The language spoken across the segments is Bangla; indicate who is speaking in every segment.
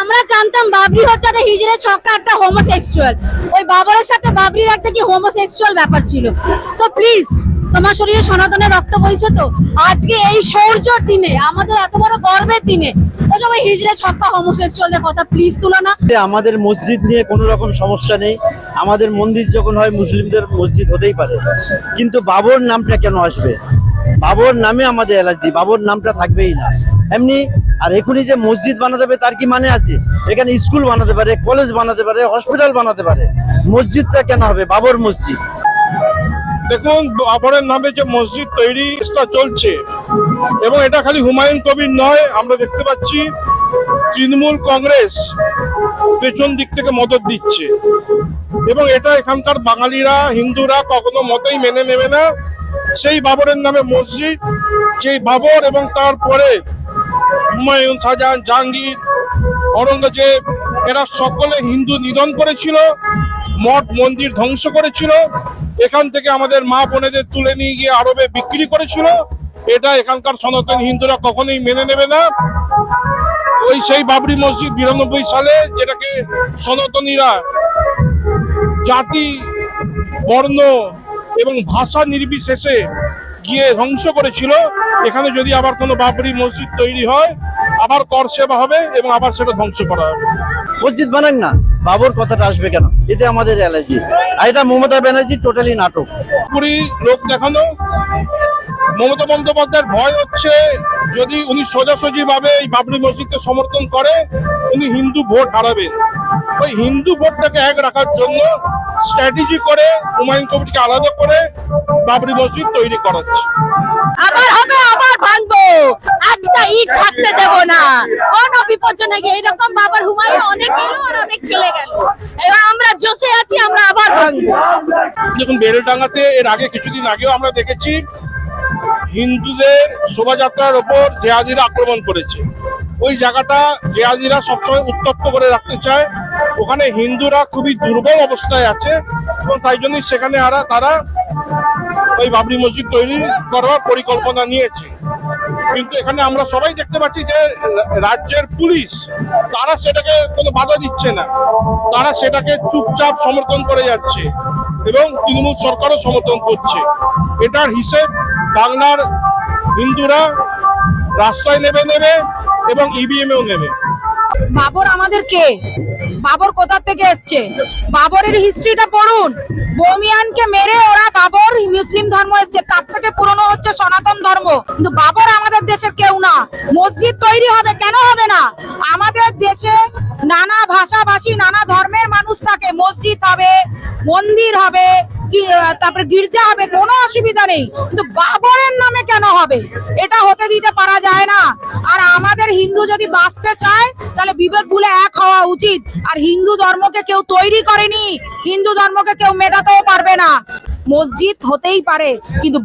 Speaker 1: আমরা জানতাম বাবরি হচ্ছে একটা হিজড়ে ছক্কা, একটা হোমোসেক্সুয়াল। ওই বাবরের সাথে বাবরির একটা কি হোমোসেক্সুয়াল ব্যাপার ছিল। তো প্লিজ, তোমার শরীরে সনাতনের রক্ত বইছে তো, আজকে এই সৌর্যর দিনে, আমাদের এত বড় গর্বের দিনে ওসব ওই হিজড়ে ছক্কা হোমোসেক্সুয়ালদের কথা প্লিজ তুলো না।
Speaker 2: আমাদের মসজিদ নিয়ে কোনো রকম সমস্যা নেই, আমাদের মন্দির যখন হয় মুসলিমদের মসজিদ হতেই পারে, কিন্তু বাবর নামটা কেন আসবে? বাবর নামে আমাদের অ্যালার্জি, বাবর নামটা থাকবেই না এমনি। আর এখনই যে মসজিদ বানাতে হবে তার কি মানে আছে? এখানে স্কুল বানাতে পারে, কলেজ বানাতে পারে, হসপিটাল বানাতে পারে, মসজিদটা কেন হবে বাবর মসজিদ?
Speaker 3: দেখুন, বাবরের নামে যে মসজিদ তৈরিটা চলছে, এবং এটা খালি হুমায়ুন কবির নয়, আমরা দেখতে পাচ্ছি তৃণমূল কংগ্রেস পেছন দিক থেকে মদত দিচ্ছে, এবং এটা এখানকার বাঙালিরা, হিন্দুরা কখনো মতেই মেনে নেবে না। সেই বাবরের নামে মসজিদ, সেই বাবর এবং তারপরে হুমায়ুন, শাহজাহান, জাহাঙ্গীর, অরঙ্গজেব, এরা সকলে হিন্দু নিধন করেছিল, মঠ মন্দির ধ্বংস করেছিল, এখান থেকে আমাদের মা বোনেদের তুলে নিয়ে গিয়ে আরবে বিক্রি করেছিল। এটা এখানকার সনাতন হিন্দুরা কখনোই মেনে নেবে না। ওই সেই বাবরি মসজিদ 92 সালে, যেটাকে সনাতনীরা জাতি, বর্ণ এবং ভাষা নির্বিশেষে গিয়ে ধ্বংস করেছিল, এখানে যদি আবার কোনো বাবরি মসজিদ তৈরি হয়, আবার কর সেবা হবে এবং আবার সেটা ধ্বংস করা হবে।
Speaker 2: মসজিদ বানাক না, বাবর কথাটা আসবে কেন? এতে আমাদের অ্যালার্জি। আর এটা মমতা ব্যানার্জি টোটালি নাটক,
Speaker 3: পুরি লোক দেখানো। মমতা বন্দ্যোপাধ্যায়ের ভয় হচ্ছে যদি উনি সোজাসুজি ভাবে এই বাবরি মসজিদকে সমর্থন করে, উনি হিন্দু ভোট হারাবেন। ওই হিন্দু ভোটটাকে এক রাখার জন্য স্ট্র্যাটেজি করে হুমায়ুন কবিরকে আলাদা করে বাবরি মসজিদ তৈরি করাচ্ছে।
Speaker 1: আবার হবে, আবার ভাঙবো, একটা ইট থাকতে দেব না, কোনো বিপর্যয় গিয়ে এরকম বাবার হুমায়ুন অনেক এলো আর অনেক চলে গেল, এবার আমরা জোশে আছি, আমরা আবার ভাঙবো।
Speaker 3: দেখুন, বেলডাঙ্গাতে এর আগে কিছুদিন আগেও আমরা দেখেছি হিন্দুদের শোভাযাত্রার ওপর জেহাদিরা আক্রমণ করেছে। ওই জায়গাটা জেহাদিরা সবসময় উত্তপ্ত করে রাখতে চায়, ওখানে হিন্দুরা খুবই দুর্বল অবস্থায় আছে, এবং তাই জন্যই সেখানে তারা ওই বাবরি মসজিদ তৈরি করার পরিকল্পনা নিয়েছে। কিন্তু এখানে আমরা সবাই দেখতে পাচ্ছি যে রাজ্যের পুলিশ, তারা সেটাকে কোনো বাধা দিচ্ছে না, তারা সেটাকে চুপচাপ সমর্থন করে যাচ্ছে, এবং তৃণমূল সরকারও সমর্থন করছে। এটার হিসেব বাংলার হিন্দুরা রাস্তায় নেবে এবং ইভিএমেও নেবে।
Speaker 1: বাবর আমাদের কে? বাবর কোথা থেকে এসছে? বাবরের হিস্ট্রিটা পড়ুন। বমিয়ানকে মেরে ওরা বাবর মুসলিম ধর্ম এসছে, তার থেকে পুরনো হচ্ছে সনাতন ধর্ম। কিন্তু বাবর আমাদের দেশের কেউ না। মসজিদ তৈরি হবে, কেন হবে না? আমাদের দেশে নানা ভাষাভাষী, নানা ধর্মের মানুষ থাকে, মসজিদ হবে, মন্দির হবে, তারপরে গির্জা হবে, কোনো অসুবিধা নেই। কিন্তু বাবরের নামে কেন হবে? এটা হতে দিতে পারা যায় না। আর আমাদের হিন্দু যদি বাঁচতে চায় তাহলে বিবেক ভুলে এক হওয়া উচিত। আর হিন্দু ধর্মকে কেউ তৈরি করেনি, হিন্দু ধর্মকে কেউ মেটাতেও পারবে না। মসজিদ হতেই পারে, কিন্তু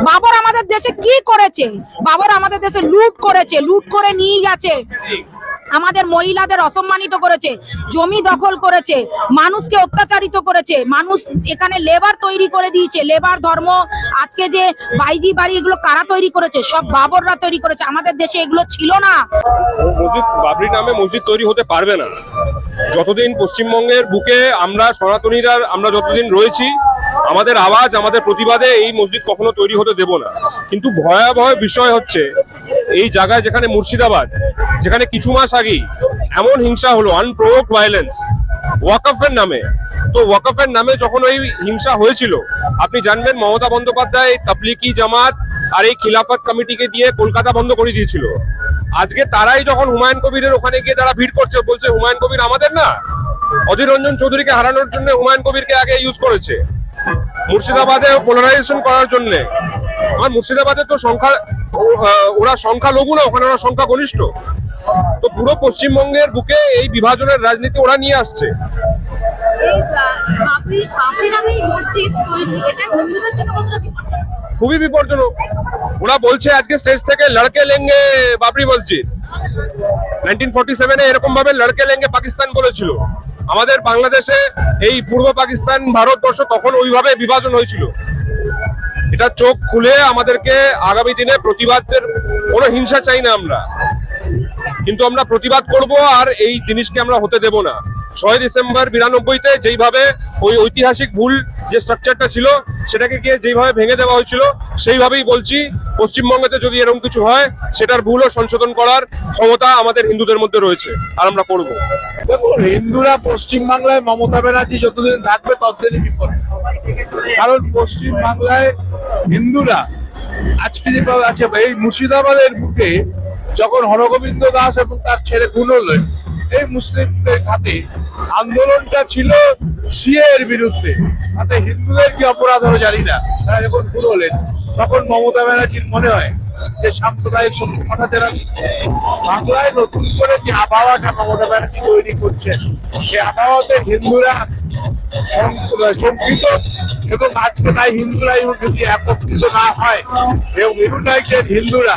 Speaker 1: বাবর আমাদের দেশে কি করেছে? বাবর আমাদের দেশে লুট করেছে, লুট করে নিয়ে গেছে, আমাদের মহিলাদের অসম্মানিত করেছে, জমি দখল করেছে, মানুষকে অত্যাচারিত করেছে, মানুষ এখানে লেবার তৈরি করে দিয়েছে, লেবার ধর্ম। আজকে যে বাইজি বাড়ি, এগুলো কারা তৈরি করেছে? সব বাবররা তৈরি করেছে। আমাদের দেশে এগুলো ছিল না।
Speaker 4: মসজিদ, বাবরি নামে মসজিদ তৈরি হতে পারবে না। যতদিন পশ্চিমবঙ্গের বুকে আমরা সনাতনীরা আমরা যতদিন রয়েছি, আমাদের আওয়াজ, আমাদের প্রতিবাদে এই মসজিদ কখনো তৈরি হতে দেব না। কিন্তু ভয়াবহ বিষয় হচ্ছে এই জায়গায়, যেখানে মুর্শিদাবাদ, যেখানে কিছু মাস আগেই এমন হিংসা হলো, আনপ্রোভোকড ভায়োলেন্স ওয়াকফের নামে। তো ওয়াকফের নামে যখন ওই হিংসা হয়েছিল, আপনি জানবেন মমতা বন্দ্যোপাধ্যায় তাবলিগি জামাত আর এই খিলাফত কমিটিকে দিয়ে কলকাতা বন্ধ করে দিয়েছিল। আজকে তারাই যখন হুমায়ুন কবিরের ওখানে গিয়ে তারা ভিড় করছে, বলছে হুমায়ুন কবির আমাদের না। অধীর রঞ্জন চৌধুরীকে হারানোর জন্য হুমায়ুন কবিরকে আগে ইউজ করেছে, মুর্শিদাবাদে পোলারাইজেশন করার জন্য। আমার মুর্শিদাবাদের তো সংখ্যা, ওরা সংখ্যালঘু না, ওখানে ওরা সংখ্যা গরিষ্ঠ। তো পুরো পশ্চিমবঙ্গের বুকে এই বিভাজনের রাজনীতি ওরা নিয়ে আসছে। খুবই বিপজ্জনক। ওরা বলছে আজকে স্টেজ থেকে লড়কে লেঙ্গে বাবরি মসজিদ। 1947-এ এরকম ভাবে লড়কে লেঙ্গে পাকিস্তান বলেছিল। আমাদের বাংলাদেশে এই পূর্ব পাকিস্তান, ভারতবর্ষ তখন ওইভাবে বিভাজন হয়েছিল। এটা চোখ খুলে আমাদেরকে আগামী দিনে প্রতিবাদের, কোনো হিংসা চাই না আমরা, কিন্তু আমরা প্রতিবাদ করব, আর এই জিনিসকে আমরা হতে দেব না। 6 ডিসেম্বর 92-তে যেইভাবে ওই ঐতিহাসিক ভুল যে স্ট্রাকচারটা ছিল সেটাকে গিয়ে যেইভাবে ভেঙে দেওয়া হয়েছিল, সেইভাবেই বলছি পশ্চিমবঙ্গেতে যদি এরকম কিছু হয় সেটার ভুলও সংশোধন করার ক্ষমতা আমাদের হিন্দুদের মধ্যে রয়েছে, আর আমরা করব।
Speaker 5: দেখুন, হিন্দুরা পশ্চিমবাংলায় মমতা ব্যানার্জি যতদিন থাকবে ততদিনই বিপদ। কারণ পশ্চিমবাংলায় হিন্দুরা আজকে যেভাবে আছে, এই মুর্শিদাবাদের বুকে যখন হরগোবিন্দ দাস এবং তার ছেলে খুন হলো, এই মুসলিমদের খাতে আন্দোলনটা ছিল সিএ এর বিরুদ্ধে, তাতে হিন্দুদের কি অপরাধ হলো জানি না। তারা যখন খুন হলেন তখন মমতা ব্যানার্জির মনে হয় যে সাম্প্রদায়িক শক্তিটা যারা বাংলায় নতুন করে যে আবহাওয়াটা মমতা ব্যানার্জি তৈরি করছেন, এই আবহাওয়াতে হিন্দুরা শঙ্কিত, এবং আজকে তাই হিন্দুরা যদি একত্রিত না হয় এবং ইউনাইটেড হিন্দুরা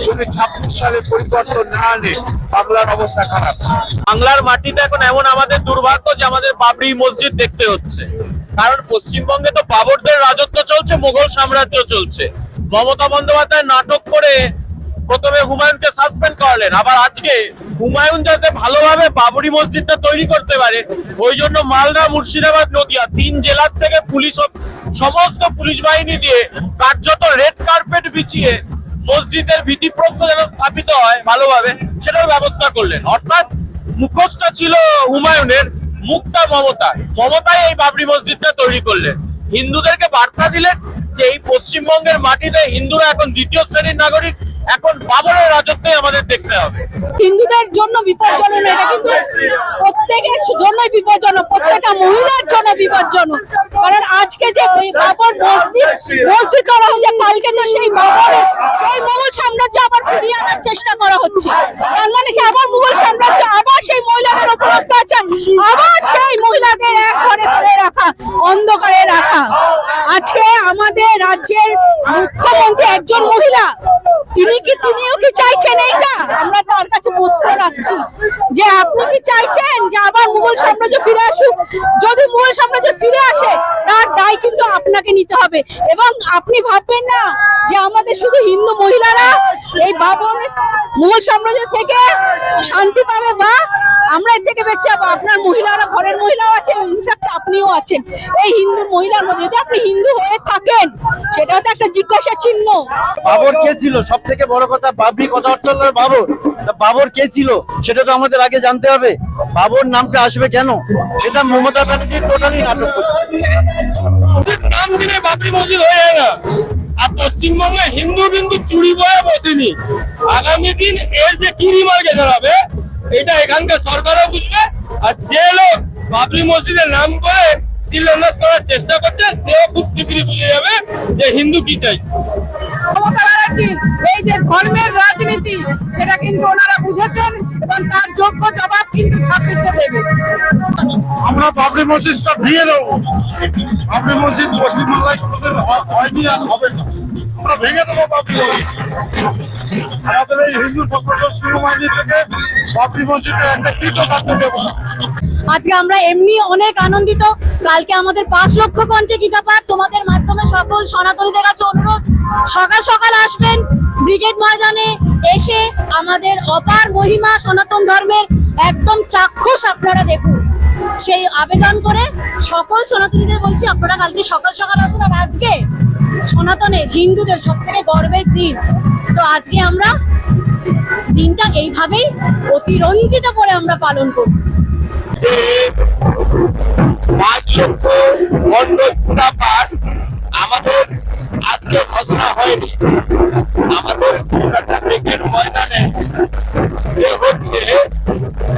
Speaker 5: যদি 26 সালে পরিবর্তন না আনে, বাংলার অবস্থা খারাপ।
Speaker 6: বাংলার মাটিতে এখন এমন আমাদের দুর্ভাগ্য যে আমাদের বাবরি মসজিদ দেখতে হচ্ছে, কারণ পশ্চিমবঙ্গে তো বাবরদের রাজত্ব চলছে, মুঘল সাম্রাজ্য চলছে। মমতা বন্দ্যোপাধ্যায় নাটক করে প্রথমে হুমায়ুনকে সাসপেন্ড করলেন, আবার আজকে হুমায়ুন যাতে ভালোভাবে বাবরি মসজিদটা তৈরি করতে পারে ওই জন্য মালদা, মুর্শিদাবাদ, নদিয়া 3 জেলার থেকে পুলিশ, সমস্ত পুলিশ বাহিনী দিয়ে কার্যত রেড কার্পেট বিছিয়ে মসজিদের ভিত্তিপ্রস্তর যেন স্থাপিত হয় ভালোভাবে সেটার ব্যবস্থা করলেন। অর্থাৎ মুখোশটা ছিল হুমায়ুনের, মুখটা মমতাই এই বাবরি মসজিদটা তৈরি করলেন। হিন্দুদেরকে বার্তা দিলেন যে এই পশ্চিমবঙ্গের মাটিতে হিন্দুরা এখন দ্বিতীয় শ্রেণীর নাগরিক, এখন বাবরের রাজত্বই আমাদের দেখতে হবে।
Speaker 1: হিন্দুদের জন্য বিপজ্জনক, এটা কিন্তু প্রত্যেকের জন্যই বিপজ্জনক, প্রত্যেকটা মহিলার জন্য বিপজ্জনক। কারণ আজকে যে বাবর মসজিদ করা হয়েছে, কালকে তো সেই বাবরের সেই মুঘল সাম্রাজ্য আবার ফিরিয়ে আনার চেষ্টা করা হচ্ছে। তার মানে সে আবার মুঘল সাম্রাজ্য, আবার সেই মহিলাদের উপর অত্যাচার, আবার সেই মহিলাদের এক ঘরে করে রাখা, অন্ধকারে রাখা। আজকে আমাদের রাজ্যের মুখ্যমন্ত্রী একজন মহিলা, তিনিও কি চাইছেন এইটা? আমরা তার কাছে প্রশ্ন রাখছি যে আপনি কি চাইছেন যে আবার মুঘল সাম্রাজ্য ফিরে আসুক? যদি মুঘল সাম্রাজ্য ফিরে আসে তার দায় কিন্তু আপনাকে নিতে হবে, এবং আপনি ভাববেন না যে আমাদের শুধু হিন্দু মহিলারা এই বাবর মুঘল সাম্রাজ্য থেকে শান্তি পাবে বা আমরা এর থেকে বেঁচে যাবো। আপনার মহিলারা, ঘরের মহিলাও আছেন, ইনফ্যাক্ট আপনিও আছেন এই হিন্দু মহিলার মধ্যে। যদি আপনি হিন্দু হয়ে থাকেন সেটা তো একটা জিজ্ঞাসা চিহ্ন।
Speaker 2: বাবর কে ছিল? সব থেকে বড় কথা, বাবরি কথা অর্থ হলো বাবর। তা বাবর কে ছিল সেটা তো আমাদের আগে জানতে হবে। বাবর নামটা আসবে কেন? এটা মমতা ব্যানার্জি টোটালি নাটক করছে।
Speaker 6: নাম দিলে বাবরি মসজিদ হয়ে যায় না। আর পশ্চিমবঙ্গে হিন্দু কিন্তু চুরি বয়ে বসেনি, আগামী দিন এর যে কিরিমার্কে দাঁড়াবে এটা এখানকার সরকারও বুঝবে, আর যে লোক বাবরি মসজিদের নাম করে শিলান্যাস করার চেষ্টা করছে সেও খুব শীঘ্রই বুঝে যাবে যে হিন্দু কি চাইছে।
Speaker 1: মমতা ব্যানার্জি এই যে ধর্মের রাজনীতি, সেটা কিন্তু ওনারা বুঝেছেন এবং তার যোগ্য জবাব কিন্তু 26-এ দেবে।
Speaker 5: আমরা বাবরি মসজিদটা ভেঙে দেবো। বাবরি মসজিদ পশ্চিমবাংলায় কোনোদিন হয়নি আর হবে না। আমরা ভেঙে দেবো বাবরি মসজিদ। আমাদের এই হিন্দু সংগঠন শিরোমণি থেকে বাবরি মসজিদে একটা কীট কাটতে দেবো না।
Speaker 1: আজকে আমরা এমনি অনেক আনন্দিত। কালকে আমাদের 5 লক্ষ কণ্ঠে গীতাপাঠ, তোমাদের মাধ্যমে সকল সনাতনীদের কাছে অনুরোধ, সকাল সকাল আসবেন ব্রিগেড ময়দানে, এসে আমাদের অপার মহিমা সনাতন ধর্মের একদম চাক্ষুষ আপনারা দেখুন। সেই আবেদন করে সকল সনাতনীদের বলছি আপনারা কালকে সকাল সকাল আসুন। আর আজকে সনাতনের হিন্দুদের সব থেকে গর্বের দিন, তো আজকে আমরা দিনটা এইভাবেই অতিরঞ্জিত করে আমরা পালন করব।
Speaker 6: যে 5 লক্ষ গীতাপাঠ আমাদের আজকে ঘোষণা হয়নি, আমাদের ব্রিগেড ময়দানে যে হচ্ছে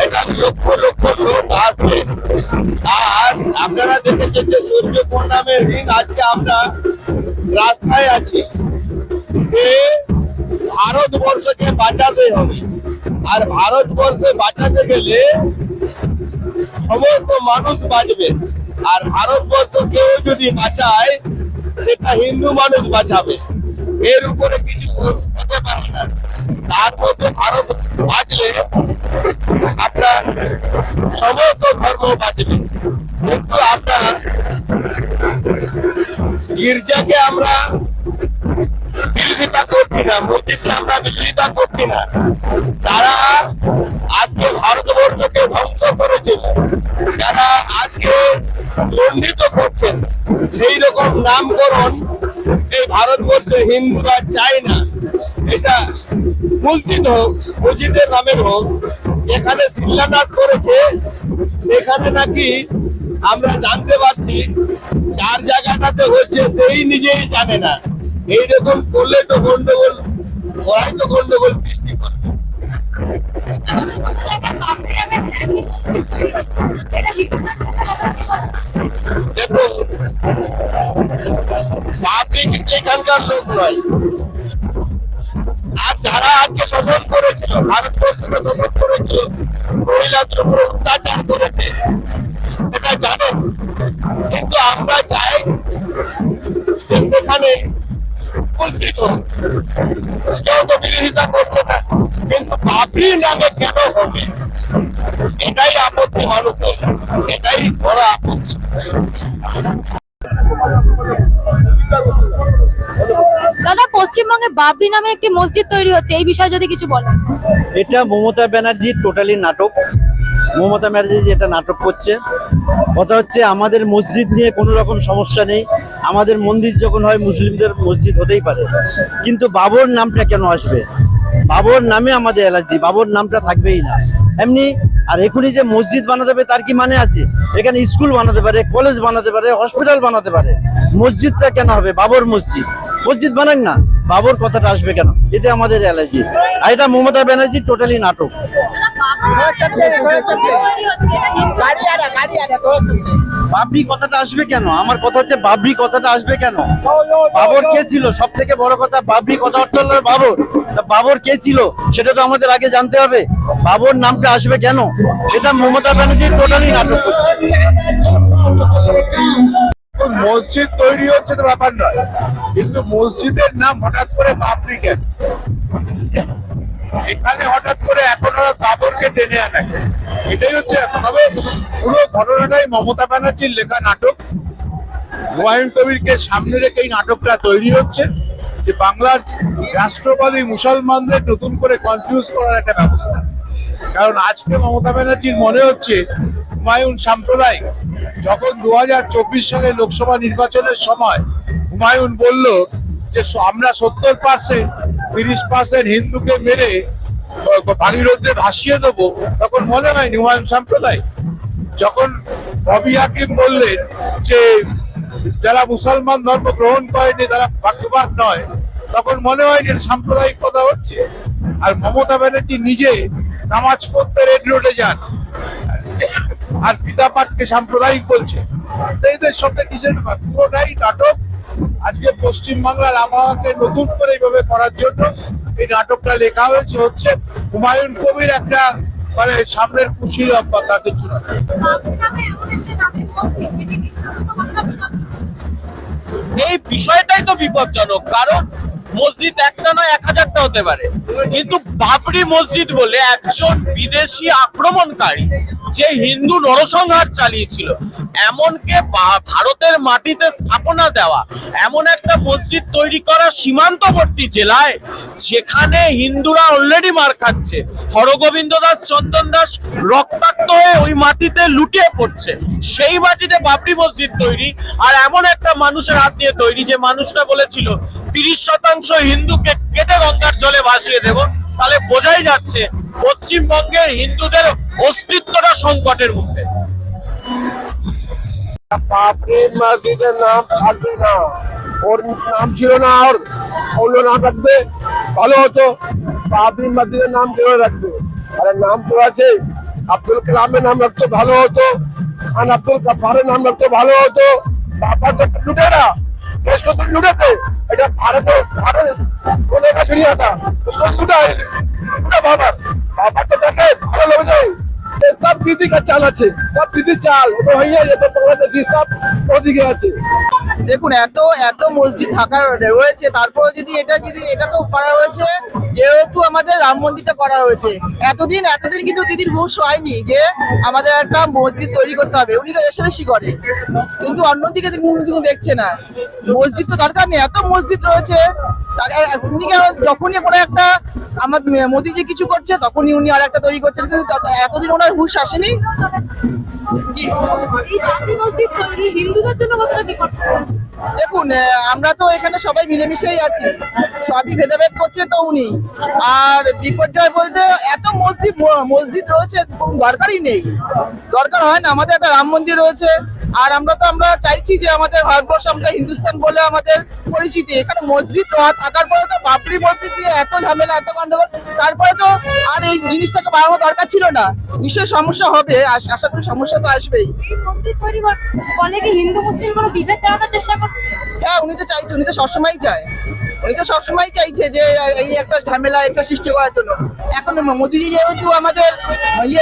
Speaker 6: এটা লক্ষ লক্ষ লোক আসবে। আর আপনারা দেখেছেন যে সূর্য পূর্ণিমার দিন আজকে আমরা রাস্তায় আছি যে ভারতবর্ষকে বাঁচাতে হবে, আর ভারতবর্ষে বাঁচাতে গেলে সমস্ত মানুষ বাঁচবে, আর ভারতবর্ষ কেউ যদি বাঁচায় সেটা হিন্দু মানুষ বাঁচাবে, এর উপরে কিছু হতে পারে না। তার মধ্যে ভারত বাঁচলে আপনার সমস্ত ধর্ম বাঁচবে। কিন্তু আমরা গির্জাকে আমরা বিরোধিতা করছি না, মসজিদকে আমরা বিরোধিতা করছি না। যারা আজকে ভারতবর্ষকে ধ্বংস করেছিল, যারা আজকে দণ্ডিত করছেন, সেই রকম নামকরণ এই ভারতবর্ষে হিন্দুরা চায় না। এটা মসজিদ হোক, মসজিদের নামে হোক, যেখানে শিলান্যাস করেছে সেখানে নাকি আমরা জানতে পারছি যার জায়গাটাতে হচ্ছে সেই নিজেই জানে না। এইরকম করলে তো গন্ডগোল, ওরাই তো গন্ডগোল সৃষ্টি করবে। দেখো, বাপরি কিন্তু এখানকার লোক নয়। আর যারা আজকে শোষণ করেছিল, ভারতবর্ষকে শোষণ করেছিল, মহিলাদের উপর অত্যাচার করেছে, সেটা জানেন। কিন্তু আমরা চাই যে সেখানে উপস্থিত হোক। কেউ তো বিরোধিতা করছে না, কিন্তু বাপরি নামে কেন হবে, এটাই আপত্তি মানুষের, এটাই বড় আপত্তি।
Speaker 1: দাদা, পশ্চিমবঙ্গে বাবরি নামে একটি মসজিদ তৈরি হচ্ছে, এই বিষয়ে যদি কিছু বলেন।
Speaker 2: এটা মমতা ব্যানার্জির টোটালি নাটক। মমতা ব্যানার্জি এটা নাটক করছে। কথা হচ্ছে আমাদের মসজিদ নিয়ে কোনো রকম সমস্যা নেই, আমাদের মন্দির যখন হয় মুসলিমদের মসজিদ হতেই পারে, কিন্তু বাবর নামটা কেন আসবে? বাবর নামে আমাদের অ্যালার্জি, বাবর নামটা থাকবেই না এমনি। আর এখনই যে মসজিদ বানাতে হবে তার কি মানে আছে? এখানে স্কুল বানাতে পারে, কলেজ বানাতে পারে, হসপিটাল বানাতে পারে, মসজিদটা কেন হবে বাবর মসজিদ? মসজিদ বানাক না, বাবর কথাটা আসবে কেন? এতে আমাদের অ্যালার্জি। আর এটা মমতা ব্যানার্জির টোটালি নাটক। বাবরি কথাটা আসবে কেন? আমার কথা হচ্ছে বাবরি কথাটা আসবে কেন? বাবর কে ছিল? সব থেকে বড় কথা, বাবরি কথা অর্থ হলো বাবর। তা বাবর কে ছিল সেটা তো আমাদের আগে জানতে হবে। বাবর নামটা আসবে কেন? এটা মমতা ব্যানার্জি টোটালি নাটক করছে।
Speaker 5: মসজিদ তৈরি হচ্ছে তো ব্যাপার নয়, কিন্তু মসজিদের নাম হঠাৎ করে বাবরি কেন? এখানে হঠাৎ করে এখন ওরা বাবরকে টেনে আনে, এটাই হচ্ছে। তবে পুরো ঘটনাটাই মমতা ব্যানার্জির লেখা নাটক। হুমায়ুন কবিরকে সামনে রেখে এই নাটকটা তৈরি হচ্ছে, যে বাংলার রাষ্ট্রবাদী মুসলমানদের নতুন করে কনফিউজ করার একটা ব্যবস্থা। কারণ আজকে মমতা ব্যানার্জির মনে হচ্ছে হুমায়ুন সাম্প্রদায়িক। যখন 2024 সালে লোকসভা নির্বাচনের সময় হুমায়ুন বলল যে আমরা 70%, 30% হিন্দুকে মেরে পানির মধ্যে ভাসিয়ে দেবো, তখন মনে হয়নি হুমায়ুন সাম্প্রদায়িক। যখন রবি হাকিম বললেন যে যারা মুসলমান ধর্ম গ্রহণ করেনি তারা ভাগ্যবান নয়, তখন মনে হয়নি সাম্প্রদায়িক কথা হচ্ছে। আর মমতা ব্যানার্জি নিজে নামাজ পড়তে রেড রোডে যান আর ফিতা পাঠকে সাম্প্রদায়িক বলছে। এদের সঙ্গে কিসের পুরোটাই নাটক। আজকে পশ্চিমবাংলার আবহাওয়াকে নতুন করে এইভাবে করার জন্য এই নাটকটা লেখা হয়েছে। হচ্ছে হুমায়ুন কবির একটা মানে সামনের খুশির তার কিছু না।
Speaker 6: এই বিষয়টাই তো বিপজ্জনক, কারণ মসজিদ একটা নয় 1000টা হতে পারে, কিন্তু বাবরি মসজিদ বলে একজন বিদেশি আক্রমণকারী যে হিন্দু নরসংহার চালিয়েছিল, এমনকি ভারতের মাটিতে স্থাপনা দেওয়া এমন একটা মসজিদ তৈরি করা সীমান্তবর্তী জেলায়, যেখানে হিন্দুরা অলরেডি মার খাচ্ছে। হরগোবিন্দ দাস, চন্দন দাস রক্তাক্ত হয়ে ওই মাটিতে লুটিয়ে পড়ছে, সেই মাটিতে বাবরি মসজিদ তৈরি। আর এমন একটা মানুষের হাত দিয়ে তৈরি যে মানুষটা বলেছিল 30% হিন্দুকে কেটে গঙ্গার জলে ভাসিয়ে দেব। তাহলে বোঝাই যাচ্ছে পশ্চিমবঙ্গের হিন্দুদের অস্তিত্বটা সংকটের মুখে।
Speaker 7: বাবরি মসজিদের নাম থাকবে না, ওর নাম ছিল না, আর অন্য নাম রাখবে ভালো হতো। বাবরি মসজিদের নাম কেউ রাখবে? আরে নাম তো আছে, আব্দুল কালামের নাম রাখতে ভালো হতো, খান আব্দুল গাফারের নাম রাখতে ভালো হতো। বাবা তো লুটেরা, देश को तो लूटे थे। এটা भारत बोले का छुड़िया था, उसको लूटा है, लूटा बाबा तो देखे ভালো লোক নেই। সব দিদি का চাল আছে, সব দিদি চাল হইয়া যেত, বাংলাদেশি সব ওদিকে আছে।
Speaker 8: দেখুন, এত এত মসজিদ থাকার রয়েছে, তারপরে যদি এটা তো করা হয়েছে যেহেতু আমাদের রাম মন্দিরটা করা হয়েছে। এতদিন কিন্তু দিদির হুঁশ হয়নি যে আমাদের একটা মসজিদ তৈরি করতে হবে। উনি তো রেশারেশি করে, কিন্তু অন্যদিকে দেখছে না। মসজিদ তো দরকার নেই, এত মসজিদ রয়েছে, উনি কেন যখনই কোনো একটা আমার মোদিজি কিছু করছে তখনই উনি আর একটা তৈরি করছেন, কিন্তু এতদিন ওনার হুঁশ আসেনি কি?
Speaker 1: এই জাতি মসজিদ তৈরি হিন্দুদের জন্য কতটা বিপদ?
Speaker 8: দেখুন আমরা তো এখানে সবাই মিলেমিশেই আছি, সবই ভেদাভেদ করছে তো উনি। আর বিপর্যয় বলতে এত মসজিদ রয়েছে, কোনো দরকারই নেই, দরকার হয় না। আমাদের একটা রাম মন্দির রয়েছে, আর আমরা চাইছি যে আমাদের ভারতবর্ষ, আমাদের হিন্দুস্তান বলে আমাদের পরিচিতি, এখানে মসজিদ থাকার পরে তো বাবরি মসজিদ নিয়ে এত ঝামেলা, এত গন্ডগোল, তারপরে তো আর এই জিনিসটাকে বাড়ানো দরকার ছিল না। নিশ্চয়ই সমস্যা হবে, আশা করি সমস্যা তো আসবেই।
Speaker 1: এই মন্দির তৈরি বলে কি হিন্দু মুসলিম কোনো বিভেদ চালানোর চেষ্টা করছে?
Speaker 8: হ্যাঁ, উনি তো চাইছে, উনি তো সবসময় চায়, উনি তো সবসময় চাইছে যে এই একটা ঝামেলা এটা সৃষ্টি করার জন্য। এখন মোদিজি যেহেতু আমাদের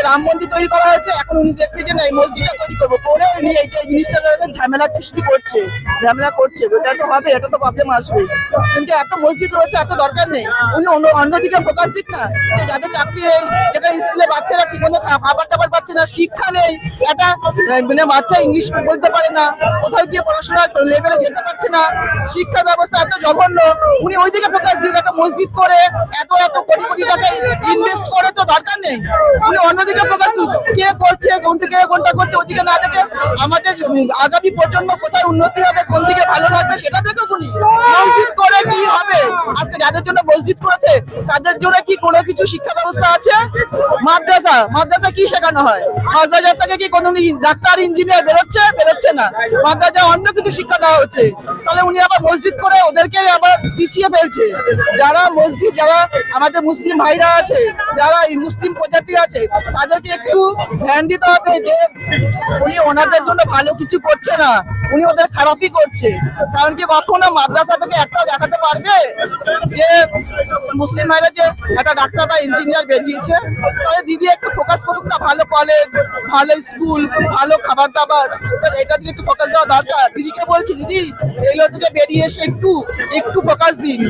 Speaker 8: রাম মন্দির তৈরি করা হয়েছে, এখন উনি দেখছে যে না এই মসজিদটা তৈরি করবো, করে উনি এই জিনিসটা ঝামেলার সৃষ্টি করছে, ঝামেলা করছে। এটা তো হবে, এটা তো প্রবলেম আসবে, কিন্তু এত মসজিদ রয়েছে, এত দরকার নেই। উনি অন্যদিকে ফোকাস দিক না, যে যাদের চাকরি নেই, যেখানে স্কুলে বাচ্চারা ঠিক মতো খাবার দাবার পাচ্ছে না, শিক্ষা নেই, একটা মানে বাচ্চা ইংলিশ বলতে পারে না, কোথাও গিয়ে পড়াশোনা লেভেলে যেতে পারছে না, শিক্ষা ব্যবস্থা এত জঘন্য, উনি ওই দিকে ফোকাস দিয়ে একটা মসজিদ করে এত কোটি কোটি টাকা ইনভেস্ট করে তো দরকার নেই। উনি অন্যদিকে ফোকাস, কে করছে কোনটা করছে ওদিকে না দেখে আমাদের আগামী প্রজন্ম কোথায় উন্নতি হবে, কোন দিকে ভালো লাগবে সেটা দেখে উনি মসজিদ করে কি হবে। আজকে যাদের জন্য মসজিদ করেছে তাদের জন্য কি কোনো কিছু শিক্ষা ব্যবস্থা আছে? মাদ্রাসা কি শেখানো হয়? মাদ্রাসা থেকে কি কোনো ডাক্তার ইঞ্জিনিয়ার বেরোচ্ছে না, মাদ্রাসা অন্য কিছু শিক্ষা দেওয়া হচ্ছে। তাহলে উনি আবার মসজিদ করে ওদেরকে আবার পিছিয়ে ফেলছে। যারা আমাদের মুসলিম ভাইরা আছে, যারা মুসলিম প্রজাতি আছে, তাদেরকে একটু ধ্যান দিতে হবে যে উনি ওনাদের জন্য ভালো কিছু করছে না, উনি ওদের খারাপই করছে। কারণ কি কখনো মাদ্রাসা থেকে একটাও দেখাতে পারবে যে মুসলিম ভাইরা যে একটা ডাক্তার বা ইঞ্জিনিয়ার বেরিয়েছে? তাহলে দিদি একটু ফোকাস করুক না, ভালো কলেজ, ভালো স্কুল, ভালো খাবার দাবার, এটা দিকে একটু ফোকাস দেওয়া দরকার। দিদিকে বলছি, দিদি এগুলো থেকে বেরিয়ে এসে একটু ফোকাস দিন।